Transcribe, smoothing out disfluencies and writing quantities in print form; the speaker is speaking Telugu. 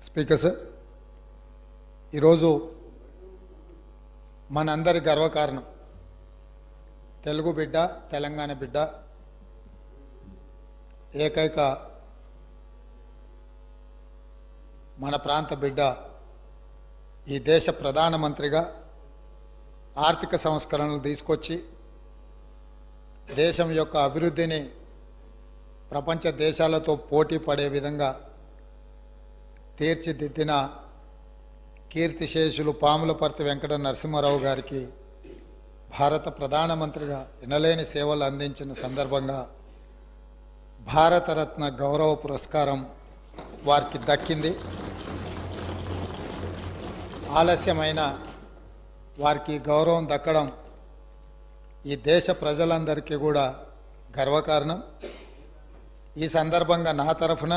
స్పీకర్ సార్, ఈరోజు మనందరి గర్వకారణం తెలుగు బిడ్డ, తెలంగాణ బిడ్డ, ఏకైక మన ప్రాంత బిడ్డ ఈ దేశ ప్రధానమంత్రిగా ఆర్థిక సంస్కరణలు తీసుకొచ్చి దేశం యొక్క అభివృద్ధిని ప్రపంచ దేశాలతో పోటీ పడే విధంగా తీర్చిదిద్దిన కీర్తిశేషులు పాములపర్తి వెంకట నరసింహారావు గారికి భారత ప్రధానమంత్రిగా ఎనలేని సేవలు అందించిన సందర్భంగా భారతరత్న గౌరవ పురస్కారం వారికి దక్కింది. ఆలస్యమైన వారికి గౌరవం దక్కడం ఈ దేశ ప్రజలందరికీ కూడా గర్వకారణం. ఈ సందర్భంగా నా తరఫున